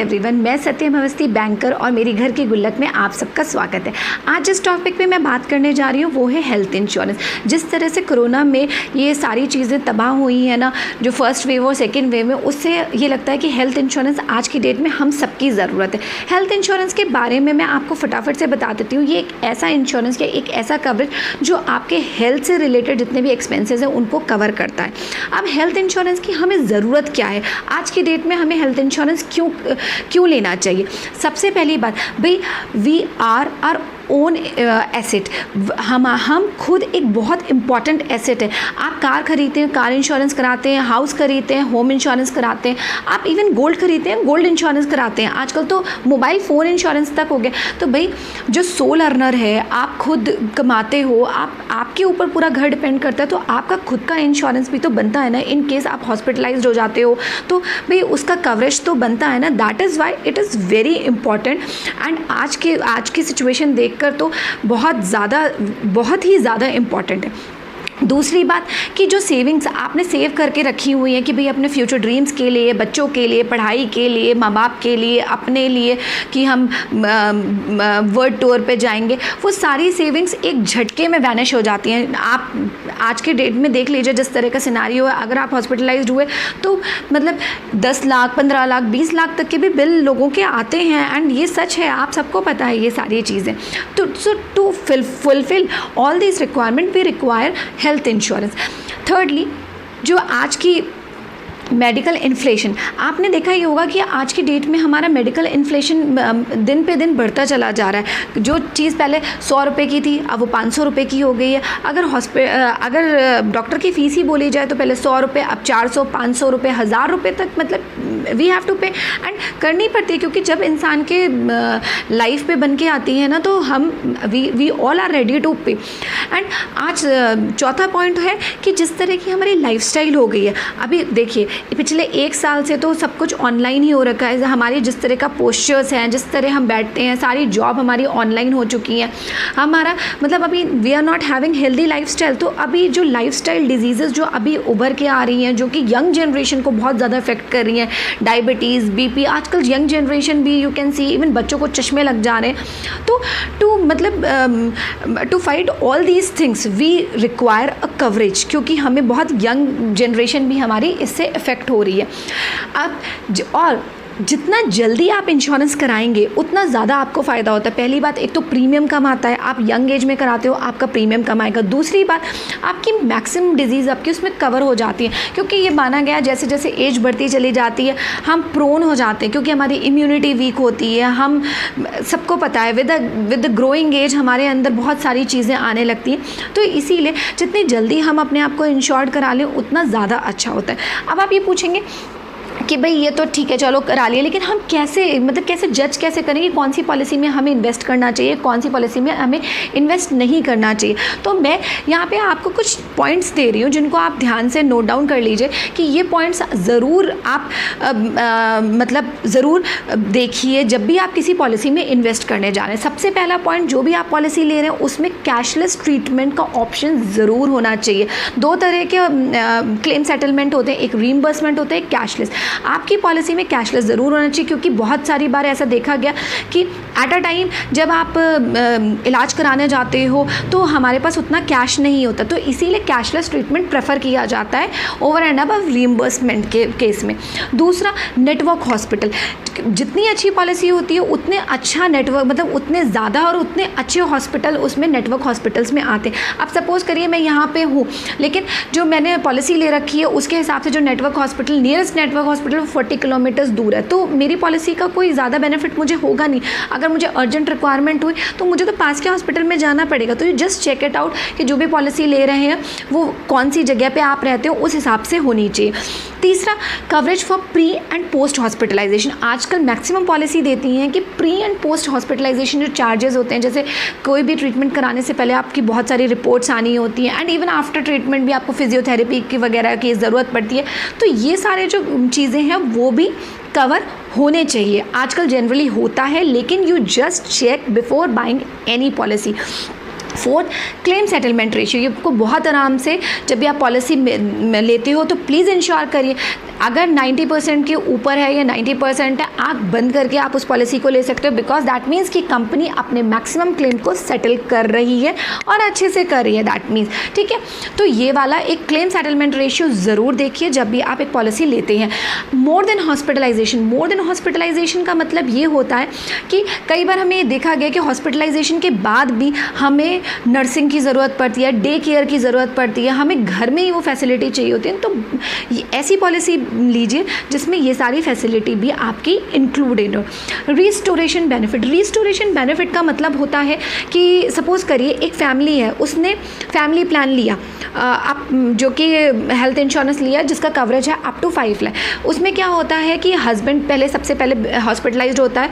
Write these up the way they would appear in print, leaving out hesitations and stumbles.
Everyone, मैं सत्यम Awasthi banker और मेरी घर की गुल्लक में आप सबका स्वागत है। आज जिस टॉपिक पे मैं बात करने जा रही हूँ वो है हेल्थ इंश्योरेंस। जिस तरह से कोरोना में ये सारी चीज़ें तबाह हुई हैं ना, जो फर्स्ट वेव और सेकेंड वेव में, उससे ये लगता है कि हेल्थ इंश्योरेंस आज की डेट में हम सबकी ज़रूरत है। हेल्थ इंश्योरेंस के बारे में मैं आपको फटाफट से बता देती हूँ। ये एक ऐसा इंश्योरेंस या एक ऐसा कवरेज जो आपके हेल्थ से रिलेटेड जितने भी एक्सपेंसेस हैं उनको कवर करता है। अब हेल्थ इंश्योरेंस की हमें ज़रूरत क्या है, आज की डेट में हमें हेल्थ इंश्योरेंस क्यों लेना चाहिए। सबसे पहली बात भाई, we are our own asset. हम खुद एक बहुत इंपॉर्टेंट एसेट है। आप कार खरीदते हैं, कार इंश्योरेंस कराते हैं, हाउस खरीदते हैं, होम इंश्योरेंस कराते हैं, आप इवन गोल्ड खरीदते हैं, गोल्ड इंश्योरेंस कराते हैं, आजकल तो मोबाइल फ़ोन इंश्योरेंस तक हो गया। तो भाई जो सोल अर्नर है, आप खुद कमाते हो, आपके ऊपर पूरा घर डिपेंड करता है, तो आपका खुद का इंश्योरेंस भी तो बनता है ना। इन केस आप हॉस्पिटलाइज्ड हो जाते हो तो भाई उसका कवरेज तो बनता है ना। That is why it is very important. And आज की सिचुएशन देख कर तो बहुत ही ज़्यादा इम्पॉर्टेंट है। दूसरी बात कि जो सेविंग्स आपने सेव करके रखी हुई हैं कि भाई अपने फ्यूचर ड्रीम्स के लिए, बच्चों के लिए, पढ़ाई के लिए, माँ बाप के लिए, अपने लिए कि हम वर्ल्ड टूर पे जाएंगे, वो सारी सेविंग्स एक झटके में वैनिश हो जाती हैं। आप आज के डेट में देख लीजिए जिस तरह का सिनारियो है, अगर आप हॉस्पिटलाइज्ड हुए तो मतलब 10 लाख, 15 लाख, 20 लाख तक के भी बिल लोगों के आते हैं। एंड ये सच है, आप सबको पता है ये सारी चीज़ें। तो to fulfil all this requirement we require health insurance. Thirdly, जो आज की मेडिकल इन्फ्लेशन, आपने देखा ही होगा कि आज की डेट में हमारा मेडिकल इन्फ्लेशन दिन पे दिन बढ़ता चला जा रहा है। जो चीज़ पहले 100 रुपये की थी अब वो 500 रुपये की हो गई है। अगर डॉक्टर की फ़ीस ही बोली जाए तो पहले 100 रुपये, अब 400, 500 रुपये, 1000 रुपये तक मतलब we have to pay. And करनी पड़ती है क्योंकि जब इंसान के लाइफ पे बन के आती है ना तो we all are ready to pay. And आज चौथा पॉइंट है कि जिस तरह की हमारी लाइफस्टाइल हो गई है, अभी देखिए पिछले 1 साल से तो सब कुछ ऑनलाइन ही हो रखा है। हमारी जिस तरह का पोस्चर्स हैं, जिस तरह हम बैठते हैं, सारी जॉब हमारी ऑनलाइन हो चुकी हैं। हमारा मतलब अभी we are not having healthy lifestyle. तो अभी जो लाइफस्टाइल डिजीज़ेस जो अभी उभर के आ रही हैं, जो कि यंग जनरेशन को बहुत ज़्यादा इफेक्ट कर रही हैं, डायबिटीज़, बीपी, आजकल यंग जनरेशन भी यू कैन सी इवन बच्चों को चश्मे लग जा रहे हैं। तो to fight all these things we require a coverage, क्योंकि हमें बहुत यंग जनरेशन भी हमारी इससे इफेक्ट हो रही है। अब और जितना जल्दी आप इंश्योरेंस कराएंगे उतना ज़्यादा आपको फ़ायदा होता है। पहली बात, एक तो प्रीमियम कम आता है, आप यंग एज में कराते हो आपका प्रीमियम कम आएगा। दूसरी बात, आपकी मैक्सिमम डिजीज़ आपकी उसमें कवर हो जाती है, क्योंकि ये माना गया जैसे जैसे एज बढ़ती चली जाती है हम प्रोन हो जाते हैं, क्योंकि हमारी इम्यूनिटी वीक होती है। हम सबको पता है विद द ग्रोइंग एज हमारे अंदर बहुत सारी चीज़ें आने लगती हैं। तो इसीलिए जितनी जल्दी हम अपने आप को इंश्योर्ड करा लें उतना ज़्यादा अच्छा होता है। अब आप ये पूछेंगे कि भाई ये तो ठीक है चलो करा लिए, लेकिन हम कैसे जज कैसे करेंगे कौन सी पॉलिसी में हमें इन्वेस्ट करना चाहिए, कौन सी पॉलिसी में हमें इन्वेस्ट नहीं करना चाहिए। तो मैं यहाँ पे आपको कुछ पॉइंट्स दे रही हूँ जिनको आप ध्यान से नोट डाउन कर लीजिए कि ये पॉइंट्स ज़रूर आप ज़रूर देखिए जब भी आप किसी पॉलिसी में इन्वेस्ट करने जा रहे हैं। सबसे पहला पॉइंट, जो भी आप पॉलिसी ले रहे हैं उसमें कैशलेस ट्रीटमेंट का ऑप्शन ज़रूर होना चाहिए। 2 तरह के क्लेम सेटलमेंट होते हैं, एक रीइंबर्समेंट होता है, एक कैशलेस। आपकी पॉलिसी में कैशलेस ज़रूर होना चाहिए, क्योंकि बहुत सारी बार ऐसा देखा गया कि एट अ टाइम जब आप इलाज कराने जाते हो तो हमारे पास उतना कैश नहीं होता, तो इसीलिए कैशलेस ट्रीटमेंट प्रेफर किया जाता है ओवर एंड अबव रीइंबर्समेंट के केस में। दूसरा, नेटवर्क हॉस्पिटल। जितनी अच्छी पॉलिसी होती है उतने अच्छा नेटवर्क, मतलब उतने ज़्यादा और उतने अच्छे हॉस्पिटल उसमें नेटवर्क हॉस्पिटल्स में आते हैं। अब सपोज़ करिए मैं यहाँ पे हूँ, लेकिन जो मैंने पॉलिसी ले रखी है उसके हिसाब से जो network hospital, nearest network hospital 40 kilometres दूर है, तो मेरी पॉलिसी का कोई ज़्यादा बेनिफिट मुझे होगा नहीं। अगर मुझे अर्जेंट रिक्वायरमेंट हुई तो मुझे तो पास के हॉस्पिटल में जाना पड़ेगा। तो you just check it out कि जो भी पॉलिसी ले रहे हैं वो कौन सी जगह पे आप रहते हो उस हिसाब से होनी चाहिए। तीसरा, coverage for pre and post hospitalisation. आजकल मैक्सिमम पॉलिसी देती हैं कि प्री एंड पोस्ट हॉस्पिटलाइजेशन जो चार्जेस होते हैं, जैसे कोई भी ट्रीटमेंट कराने से पहले आपकी बहुत सारी रिपोर्ट्स आनी होती हैं, एंड इवन आफ्टर ट्रीटमेंट भी आपको फिजियोथेरेपी की वगैरह की ज़रूरत पड़ती है। तो ये सारे जो चीज़ें हैं वो भी कवर होने चाहिए। आजकल जनरली होता है, लेकिन you just check before buying any policy. Fourth, claim settlement ratio. ये आपको बहुत आराम से जब भी आप पॉलिसी में लेते हो तो प्लीज़ इंश्योर करिए। अगर 90% के ऊपर है या 90% है, आँख बंद करके आप उस पॉलिसी को ले सकते हो, बिकॉज दैट मीन्स कि कंपनी अपने मैक्सिमम क्लेम को सेटल कर रही है और अच्छे से कर रही है, दैट मीन्स, ठीक है। तो ये वाला एक क्लेम सेटलमेंट रेशियो ज़रूर देखिए जब भी आप एक पॉलिसी लेते हैं। मोर देन हॉस्पिटलाइजेशन का मतलब ये होता है कि कई बार हमें ये देखा गया कि हॉस्पिटलाइजेशन के बाद भी हमें नर्सिंग की ज़रूरत पड़ती है, डे केयर की ज़रूरत पड़ती है, हमें घर में ही वो फैसिलिटी चाहिए होती है। तो ऐसी पॉलिसी लीजिए जिसमें ये सारी फैसिलिटी भी आपकी इंक्लूडेड हो। रिस्टोरेशन बेनिफिट का मतलब होता है कि सपोज़ करिए एक फैमिली है, उसने फैमिली प्लान लिया, आप जो कि हेल्थ इंश्योरेंस लिया जिसका कवरेज है अप टू 5 लाख। उसमें क्या होता है कि हस्बैंड सबसे पहले हॉस्पिटलाइज्ड होता है,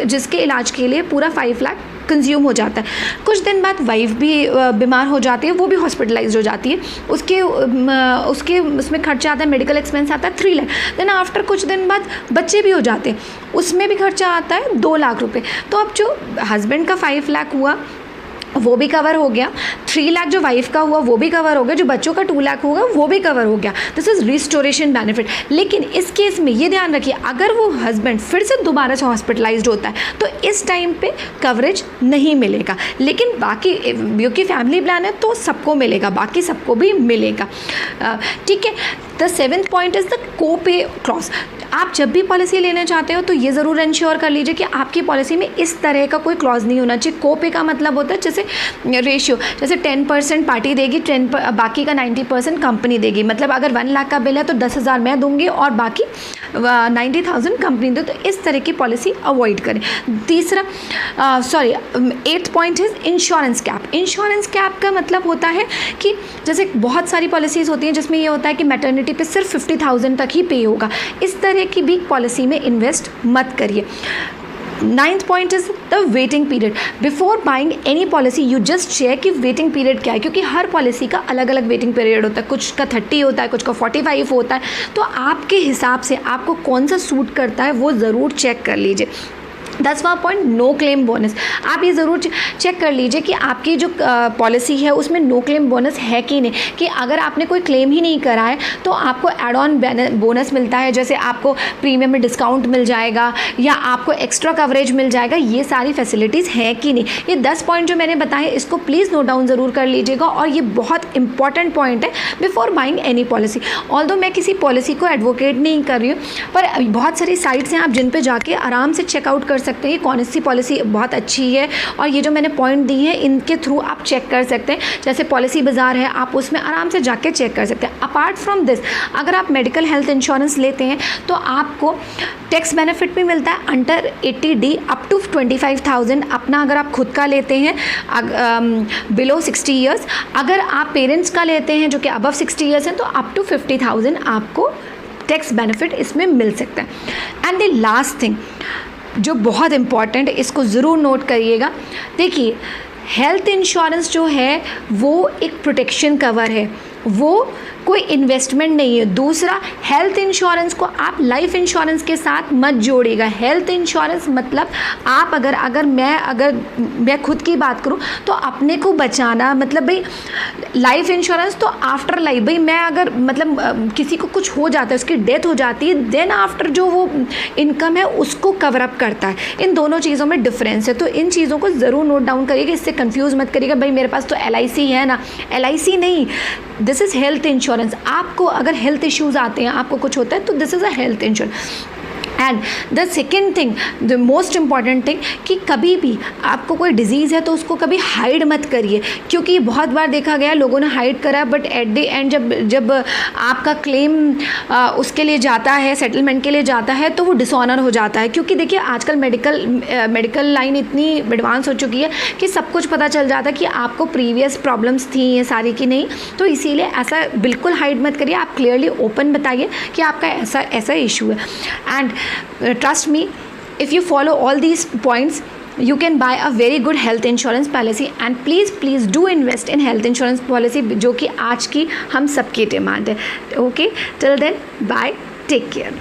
जिसके इलाज के लिए पूरा 5 लाख कंज्यूम हो जाता है। कुछ दिन बाद वाइफ भी बीमार हो जाती है, वो भी हॉस्पिटलाइज्ड हो जाती है, उसके उसमें खर्चा आता है, मेडिकल एक्सपेंस आता है 3 लाख। देन आफ्टर कुछ दिन बाद बच्चे भी हो जाते हैं, उसमें भी खर्चा आता है 2 लाख रुपए। तो अब जो हस्बैंड का 5 लाख हुआ वो भी कवर हो गया, 3 लाख जो वाइफ का हुआ वो भी कवर हो गया, जो बच्चों का 2 लाख होगा वो भी कवर हो गया। This is restoration benefit. लेकिन इस केस में ये ध्यान रखिए, अगर वो हस्बैंड फिर से दोबारा से हॉस्पिटलाइज्ड होता है तो इस टाइम पे कवरेज नहीं मिलेगा। लेकिन बाकी क्योंकि फैमिली प्लान है तो सबको मिलेगा, बाकी सबको भी मिलेगा, ठीक है। The 7th point is the copay clause. आप जब भी पॉलिसी लेना चाहते हो तो ये ज़रूर इंश्योर कर लीजिए कि आपकी पॉलिसी में इस तरह का कोई क्लॉज नहीं होना चाहिए। कोपे का मतलब होता है जैसे रेशियो, जैसे 10% पार्टी देगी, बाकी का 90% कंपनी देगी। मतलब अगर 1 लाख का बिल है तो 10,000 मैं दूंगी और बाकी 90,000 कंपनी दे। तो इस तरह की पॉलिसी अवॉइड करें। 8th point is insurance cap. Insurance cap का मतलब होता है कि जैसे बहुत सारी पॉलिसीज़ होती हैं जिसमें ये होता है कि मैटरनिटी पे सिर्फ 50,000 तक ही पे होगा, इस तरह की भी पॉलिसी में इन्वेस्ट मत करिए। 9th point is the waiting period. Before buying any policy you just check कि वेटिंग पीरियड क्या है, क्योंकि हर पॉलिसी का अलग अलग वेटिंग पीरियड होता है। कुछ का 30 होता है, कुछ का 45 होता है। तो आपके हिसाब से आपको कौन सा सूट करता है वो ज़रूर चेक कर लीजिए। 10वां पॉइंट, नो क्लेम बोनस। आप ये ज़रूर चेक कर लीजिए कि आपकी जो पॉलिसी है उसमें नो क्लेम बोनस है कि नहीं, कि अगर आपने कोई क्लेम ही नहीं करा है तो आपको एड ऑन बोनस मिलता है, जैसे आपको प्रीमियम में डिस्काउंट मिल जाएगा या आपको एक्स्ट्रा कवरेज मिल जाएगा, ये सारी फैसिलिटीज़ हैं कि नहीं। ये 10 पॉइंट जो मैंने बताए इसको प्लीज़ नोट डाउन ज़रूर कर लीजिएगा, और ये बहुत इंपॉर्टेंट पॉइंट है before buying any policy. Although मैं किसी पॉलिसी को एडवोकेट नहीं कर रही हूँ, पर बहुत सारी साइट्स हैं आप जिन पर जाके आराम से चेकआउट कर सकते हैं कौन सी पॉलिसी बहुत अच्छी है, और ये जो मैंने पॉइंट दी है इनके थ्रू आप चेक कर सकते हैं। जैसे पॉलिसी बाजार है, आप उसमें आराम से जाके चेक कर सकते हैं। अपार्ट फ्रॉम दिस, अगर आप मेडिकल हेल्थ इंश्योरेंस लेते हैं तो आपको टैक्स बेनिफिट भी मिलता है अंडर 80D अप टू 25,000 अपना, अगर आप खुद का लेते हैं बिलो 60 ईयर्स। अगर आप पेरेंट्स का लेते हैं जो कि अबव 60 ईयर्स हैं तो अप टू 50,000 आपको टैक्स बेनिफिट इसमें मिल सकता है। एंड द लास्ट थिंग जो बहुत इम्पॉर्टेंट है, इसको ज़रूर नोट करिएगा। देखिए, हेल्थ इंश्योरेंस जो है वो एक प्रोटेक्शन कवर है, वो कोई इन्वेस्टमेंट नहीं है। दूसरा, हेल्थ इंश्योरेंस को आप लाइफ इंश्योरेंस के साथ मत जोड़िएगा। हेल्थ इंश्योरेंस मतलब आप अगर मैं खुद की बात करूं तो अपने को बचाना, मतलब भाई लाइफ इंश्योरेंस तो आफ्टर लाइफ, भाई मैं अगर मतलब किसी को कुछ हो जाता है, उसकी डेथ हो जाती है, देन आफ्टर जो वो इनकम है उसको कवर अप करता है। इन दोनों चीज़ों में डिफरेंस है, तो इन चीज़ों को ज़रूर नोट डाउन करिएगा। इससे कंफ्यूज मत करिएगा, भाई मेरे पास तो LIC है ना। LIC नहीं, दिस इज़ हेल्थ इंश्योरेंस। आपको अगर हेल्थ इश्यूज़ आते हैं, आपको कुछ होता है, तो this is a health insurance. And the second thing, the most important thing, कि कभी भी आपको कोई डिजीज़ है तो उसको कभी हाइड मत करिए, क्योंकि बहुत बार देखा गया लोगों ने हाइड करा, बट एट द एंड जब आपका क्लेम उसके लिए जाता है, सेटलमेंट के लिए जाता है, तो वो डिसऑनर हो जाता है। क्योंकि देखिए आजकल मेडिकल लाइन इतनी एडवांस हो चुकी है कि सब कुछ पता चल जाता है कि आपको प्रीवियस प्रॉब्लम्स थी ये सारी की नहीं। तो इसीलिए ऐसा बिल्कुल हाइड मत करिए, आप क्लियरली ओपन बताइए कि आपका ऐसा इशू है। And trust me, if you follow all these points, you can buy a very good health insurance policy, and please do invest in health insurance policy, जो कि आज की हम सबकी डिमांड है। Okay, till then, bye, take care.